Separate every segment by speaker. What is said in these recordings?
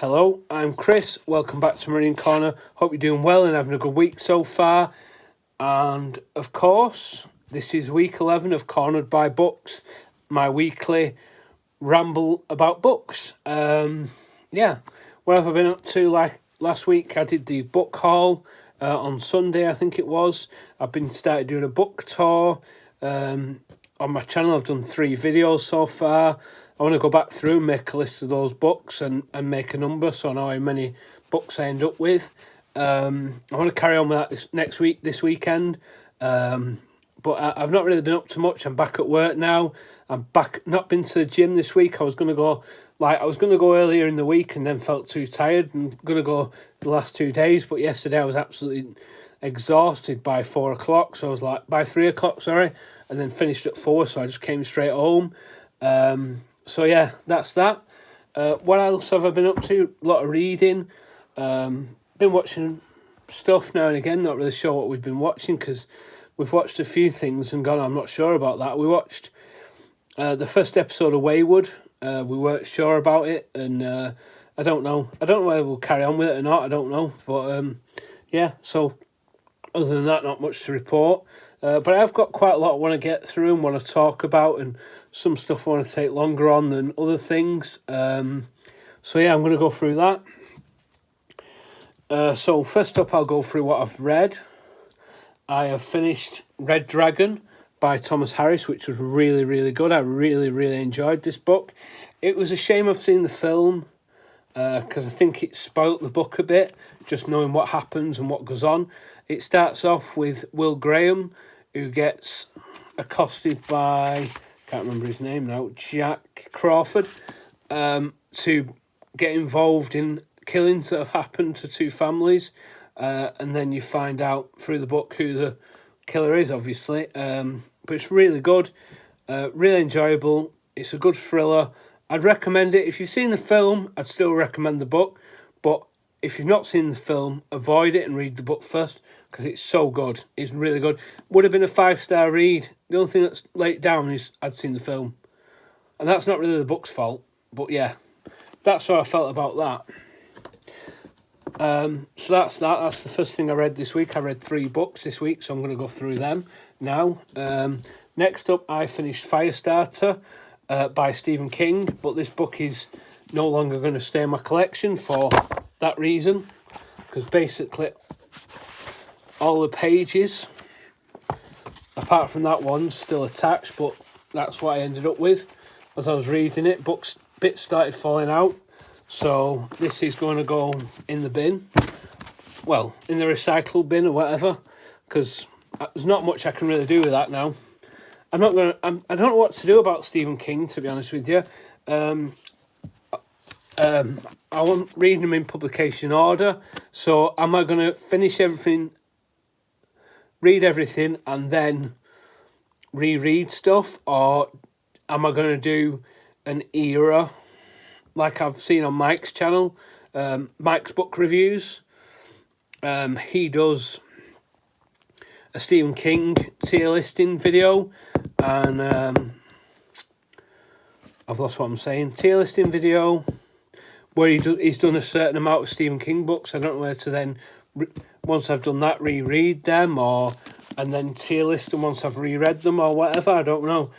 Speaker 1: Hello, I'm Chris. Welcome back to Marine Corner. Hope you're doing well and having a good week so far. And of course, this is week 11 of Cornered by Books, my weekly ramble about books. What have I been up to? Like last week, I did the book haul on Sunday, I think it was. I've been started doing a book tour. On my channel, I've done 3 videos so far. I want to go back through and make a list of those books and make a number so I know how many books I end up with. I want to carry on with that this weekend. But I've not really been up to much. I'm back at work now. I'm back, not been to the gym this week. I was going to go earlier in the week and then felt too tired and going to go the last 2 days. But yesterday I was absolutely exhausted by 4 o'clock. So I was by 3 o'clock, and then finished at 4. So I just came straight home. So yeah, that's that. What else have I been up to? A lot of reading. Been watching stuff now and again. Not really sure what we've been watching because we've watched a few things and gone, I'm not sure about that. We watched the first episode of Wayward. We weren't sure about it, and I don't know. I don't know whether we'll carry on with it or not. I don't know. But yeah, so other than that, not much to report. But I've got quite a lot I want to get through and want to talk about, and some stuff I want to take longer on than other things. So yeah, I'm going to go through that. So first up, I'll go through what I've read. I have finished Red Dragon by Thomas Harris, which was really, really good. I really, really enjoyed this book. It was a shame I've seen the film because I think it spoilt the book a bit, just knowing what happens and what goes on. It starts off with Will Graham, who gets accosted by, can't remember his name now, Jack Crawford, to get involved in killings that have happened to 2 families. And then you find out through the book who the killer is, obviously. But it's really good, really enjoyable. It's a good thriller. I'd recommend it. If you've seen the film, I'd still recommend the book. But if you've not seen the film, avoid it and read the book first because it's so good. It's really good. Would have been a 5-star read. The only thing that's laid down is I'd seen the film. And that's not really the book's fault. But yeah, that's how I felt about that. So that's that. That's the first thing I read this week. I read 3 books this week, so I'm going to go through them now. Next up, I finished Firestarter by Stephen King, but this book is no longer going to stay in my collection for that reason, because basically all the pages, apart from that one, still attached, but that's what I ended up with as I was reading it. Bits started falling out. So this is going to go in the bin, well, in the recycle bin or whatever, because there's not much I can really do with that now. I don't know what to do about Stephen King, to be honest with you. I want reading them in publication order. So am I going to finish everything, read everything, and then reread stuff, or am I going to do an era like I've seen on Mike's channel, Mike's Book Reviews? He does a Stephen King tier listing video, and I've lost what I'm saying. Tier listing video where he's done a certain amount of Stephen King books. I don't know where to then, once I've done that, reread them, and then tier list them once I've reread them or whatever. I don't know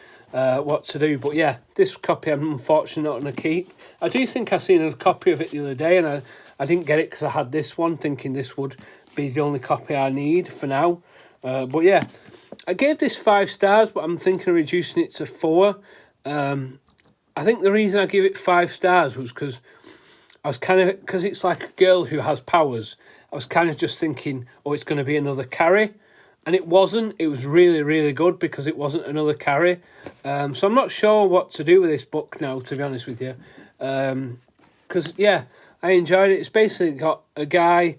Speaker 1: what to do. But yeah, this copy I'm unfortunately not going to keep. I do think I seen a copy of it the other day, and I didn't get it because I had this one, thinking this would be the only copy I need for now. But yeah, I gave this 5 stars, but I'm thinking of reducing it to 4. I think the reason I give it 5 stars was because because it's like a girl who has powers. I was kind of just thinking, oh, it's going to be another Carrie. And it wasn't. It was really, really good because it wasn't another Carrie. So I'm not sure what to do with this book now, to be honest with you. Because, yeah, I enjoyed it. It's basically got a guy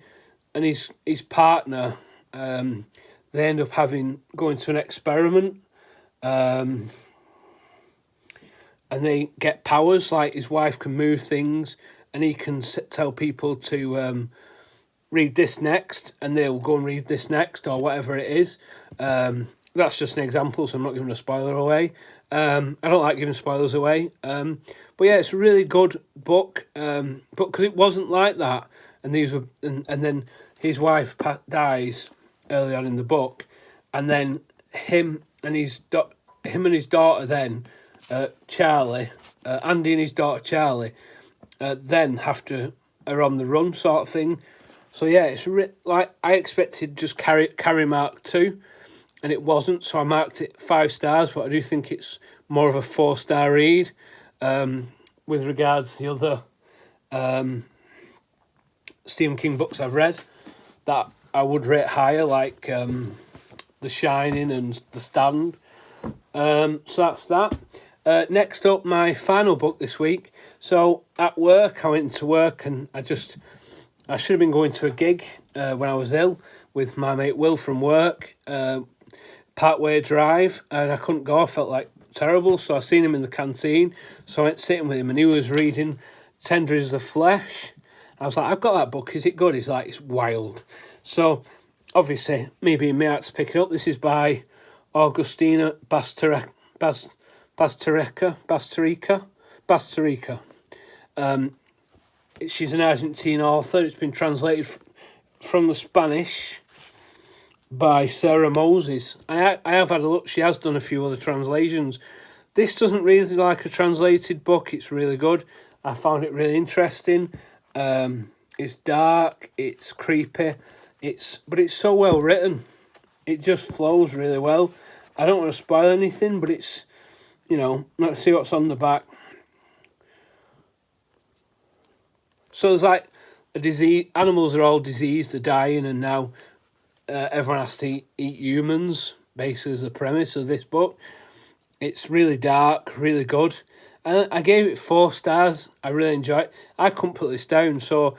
Speaker 1: and his partner. They end up going to an experiment. And they get powers, like his wife can move things and he can tell people to read this next, and they'll go and read this next or whatever it is. And that's just an example, so I'm not giving a spoiler away. I don't like giving spoilers away. But yeah, it's a really good book. But because it wasn't like that, and these were, and then his wife dies early on in the book, and then him and his daughter then, Charlie, Andy and his daughter Charlie, then are on the run sort of thing. So yeah, it's like I expected just carry Mark 2, and it wasn't. So I marked it 5 stars, but I do think it's more of a 4-star read. With regards to the other Stephen King books I've read, that I would rate higher, like The Shining and The Stand. So that's that. Next up, my final book this week. So at work, I went into work and I should have been going to a gig when I was ill with my mate Will from work, Parkway Drive, and I couldn't go. I felt like terrible, so I seen him in the canteen. So I went sitting with him, and he was reading Tender is the Flesh. I was like, I've got that book. Is it good? He's like, it's wild. So obviously, me being me, I had to pick it up. This is by Augustina Basterica. She's an Argentine author. It's been translated from the Spanish by Sarah Moses. I have had a look. She has done a few other translations. This doesn't really like a translated book. It's really good. I found it really interesting. It's dark. It's creepy. But it's so well written. It just flows really well. I don't want to spoil anything, but it's, let's see what's on the back. So there's like a disease. Animals are all diseased, they're dying, and now everyone has to eat humans. Basically, is the premise of this book. It's really dark, really good. And I gave it 4 stars. I really enjoyed it. I couldn't put this down, so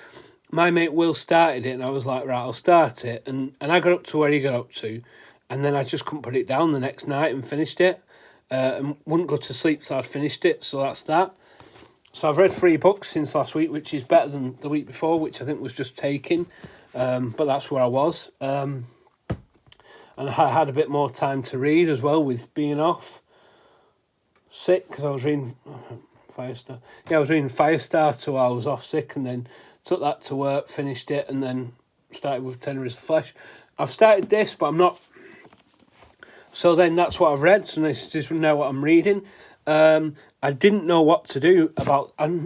Speaker 1: my mate Will started it, and I was like, right, I'll start it. And I got up to where he got up to, and then I just couldn't put it down the next night and finished it. And wouldn't go to sleep till I'd finished it, so that's that. So I've read 3 books since last week, which is better than the week before, which I think was just taking. But that's where I was. And I had a bit more time to read as well with being off sick, because I was reading Firestar. Yeah, I was reading Firestar till I was off sick, and then took that to work, finished it, and then started with Tender is the Flesh. I've started this, but I'm not. So then that's what I've read. So this is now what I'm reading. I didn't know what to do about. I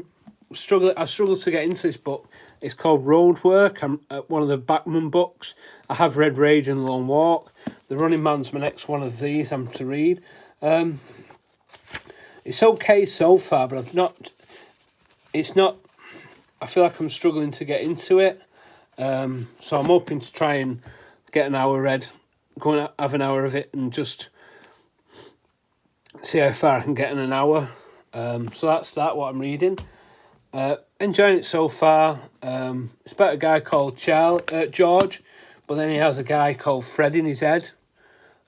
Speaker 1: struggled to get into this book. It's called Roadwork. I'm one of the Bachman books. I have read Rage and the Long Walk. The Running Man's my next one of these I'm to read. It's okay so far, but it's not. I feel like I'm struggling to get into it. So I'm hoping to try and get an hour read, go and have an hour of it, and just see how far I can get in an hour. So that's what I'm reading. Enjoying it so far. It's about a guy called George, but then he has a guy called Fred in his head.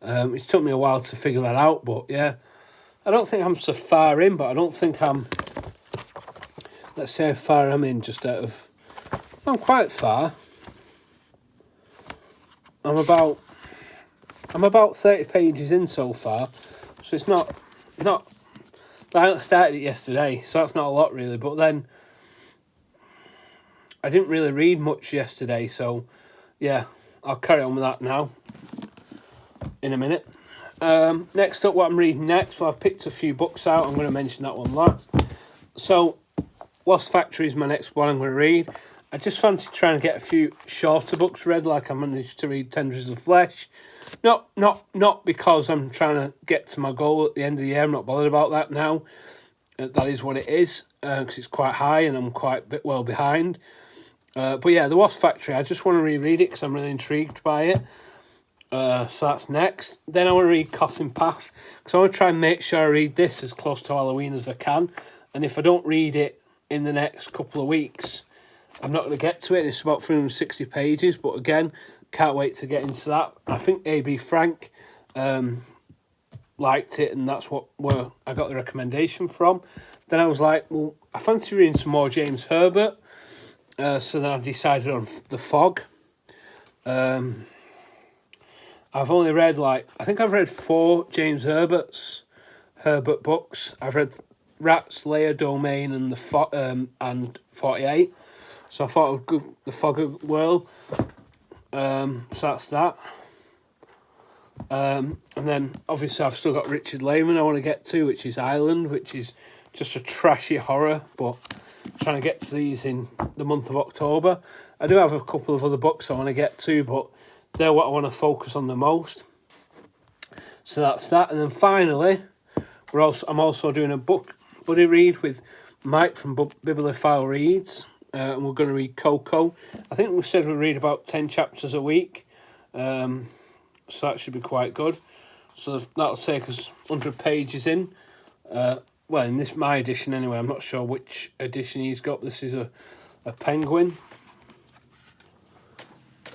Speaker 1: It's took me a while to figure that out, but yeah. I don't think I'm so far in, but I don't think I'm... Let's see how far I'm in, just out of... I'm quite far. I'm about 30 pages in so far, so it's not... I started it yesterday, so that's not a lot really, but then I didn't really read much yesterday, so yeah, I'll carry on with that now in a minute. Next up, what I'm reading next, well, I've picked a few books out. I'm going to mention that one last. So, Wasp Factory is my next one I'm going to read. I just fancy trying to get a few shorter books read, like I managed to read Tender is the Flesh. Not because I'm trying to get to my goal at the end of the year. I'm not bothered about that now. That is what it is, because it's quite high and I'm quite a bit well behind. But yeah, The Wasp Factory, I just want to reread it because I'm really intrigued by it. So that's next. Then I want to read Coffin Path, because I want to try and make sure I read this as close to Halloween as I can. And if I don't read it in the next couple of weeks, I'm not going to get to it. It's about 360 pages, but again, can't wait to get into that. I think A.B. Frank liked it, and that's where I got the recommendation from. Then I was like, well, I fancy reading some more James Herbert. So then I decided on The Fog. I've only read I think I've read 4 James Herbert books. I've read Rats, Layer Domain, and and 48. So I thought I'd go The Fog of Whirl. So that's that. And then obviously I've still got Richard Lehman I want to get to, which is Island, which is just a trashy horror, but I'm trying to get to these in the month of October. I do have a couple of other books I want to get to, but they're what I want to focus on the most. So that's that. And then finally, I'm also doing a book buddy read with Mike from Bibliophile Reads, and we're going to read Coco. I think we said we'll read about 10 chapters a week, so that should be quite good. So that'll take us 100 pages in. Well, in my edition anyway. I'm not sure which edition he's got. This is a Penguin.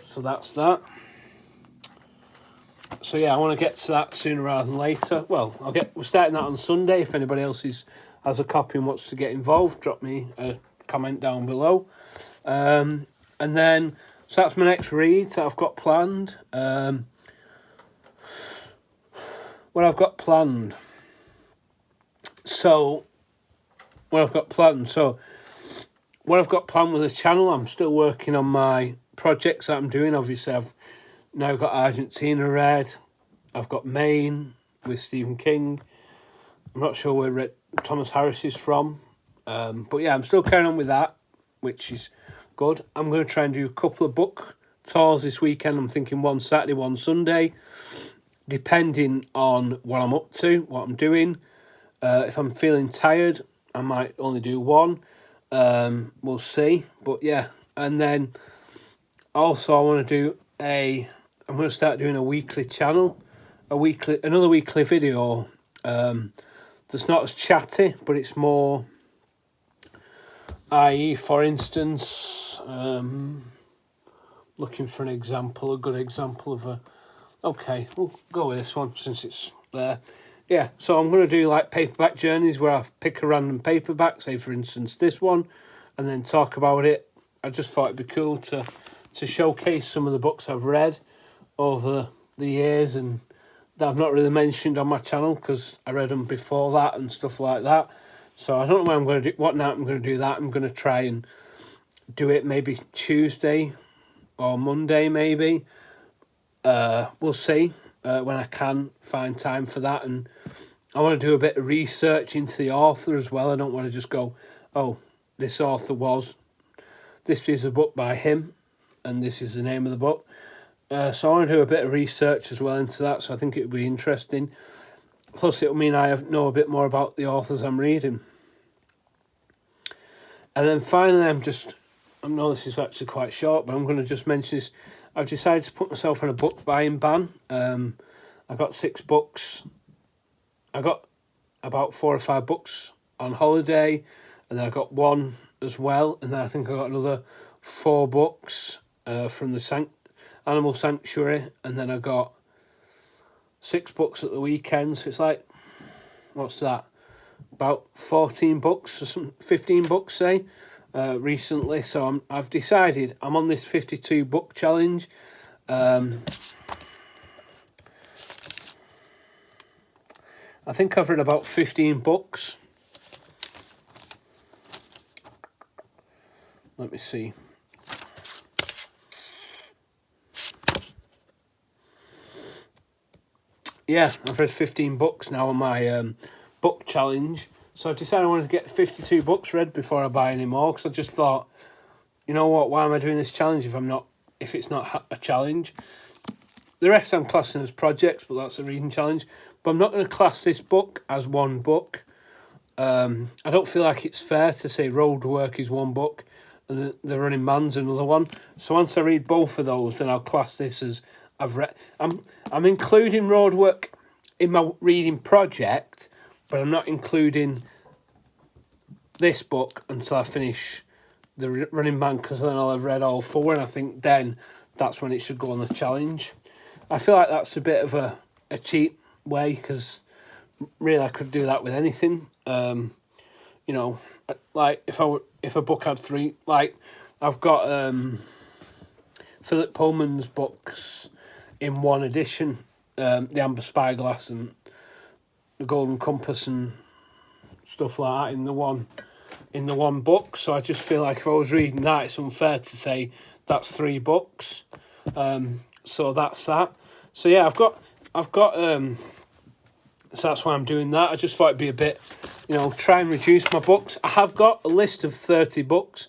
Speaker 1: So that's that. So yeah, I want to get to that sooner rather than later. Well, we're starting that on Sunday. If anybody else has a copy and wants to get involved, drop me a comment down below. And then, so that's my next read that I've got planned. What I've got planned. What I've got planned with the channel, I'm still working on my projects that I'm doing. Obviously, I've now got Argentina read. I've got Maine with Stephen King. I'm not sure where Thomas Harris is from. But yeah, I'm still carrying on with that, which is good. I'm going to try and do a couple of book tours this weekend. I'm thinking one Saturday, one Sunday, depending on what I'm up to, what I'm doing. If I'm feeling tired, I might only do one. We'll see. But yeah, and then also I want to do I'm going to start doing a weekly channel, another weekly video. That's not as chatty, but it's more, i.e., for instance, looking for a good example of okay, we'll go with this one since it's there. Yeah, so I'm going to do paperback journeys where I pick a random paperback, say for instance this one, and then talk about it. I just thought it'd be cool to showcase some of the books I've read over the years and that I've not really mentioned on my channel because I read them before that and stuff like that. So I don't know what night I'm going to do that. I'm going to try and do it maybe Tuesday or Monday maybe. We'll see when I can find time for that. And I want to do a bit of research into the author as well. I don't want to just go, oh, this is a book by him and this is the name of the book. So I want to do a bit of research as well into that, so I think it will be interesting. Plus, it will mean I know a bit more about the authors I'm reading. And then finally, I know this is actually quite short, but I'm going to just mention this. I've decided to put myself on a book buying ban. I got 6 books. I got about 4 or 5 books on holiday, and then I got 1 as well, and then I think I got another 4 books from the Animal Sanctuary, and then I got 6 books at the weekend, so it's what's that, about 14 books or 15 books say, recently. So I've decided I'm on this 52 book challenge. I think I've read about 15 books. Let me see. Yeah, I've read 15 books now on my book challenge. So I decided I wanted to get 52 books read before I buy any more, because I just thought, you know what, why am I doing this challenge if it's not a challenge? The rest I'm classing as projects, but that's a reading challenge. But I'm not going to class this book as one book. I don't feel like it's fair to say Roadwork is one book and The Running Man's another one. So once I read both of those, then I'll class this as I've read. I'm including Roadwork in my reading project, but I'm not including this book until I finish The Running Man, because then I'll have read all 4, and I think then that's when it should go on the challenge. I feel like that's a bit of a cheap way, because really I could do that with anything. If a book had 3, I've got Philip Pullman's books in one edition. The Amber Spyglass and the Golden Compass and stuff like that in the one book. So I just feel like if I was reading that, it's unfair to say that's 3 books. So that's that. So yeah, I've got so that's why I'm doing that. I just thought it'd be a bit, try and reduce my books. I have got a list of 30 books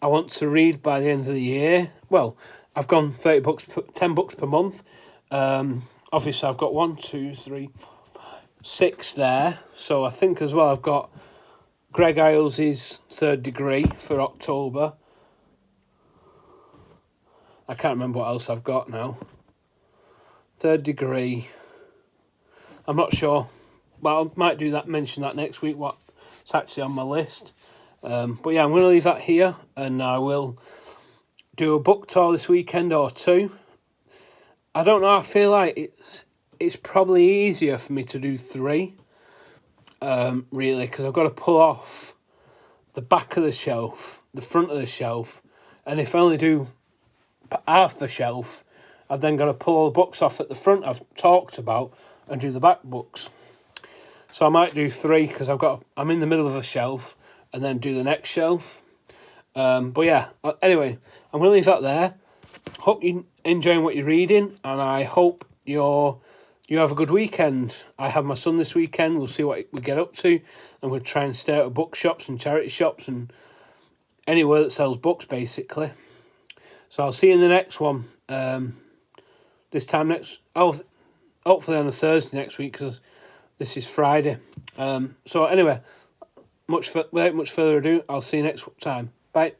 Speaker 1: I want to read by the end of the year. Well, I've gone 30 books, 10 books per month. Obviously I've got 1, 2, 3, 6 there. So I think as well I've got Greg Iles' Third Degree for October. I can't remember what else I've got now. Third Degree. I'm not sure. Well, I might mention that next week, what's actually on my list. But yeah, I'm going to leave that here, and I will do a book tour this weekend or 2. I don't know, I feel like it's probably easier for me to do 3, really, because I've got to pull off the back of the shelf, the front of the shelf, and if I only do half the shelf, I've then got to pull all the books off at the front I've talked about and do the back books. So I might do 3 because I'm in the middle of a shelf and then do the next shelf. But yeah, anyway, I'm going to leave that there. Hope you're enjoying what you're reading, and I hope you have a good weekend. I have my son this weekend. We'll see what we get up to, and we'll try and stay out of bookshops and charity shops and anywhere that sells books, basically. So I'll see you in the next one. Hopefully on a Thursday next week, because this is Friday. So anyway, without much further ado, I'll see you next time. Bye.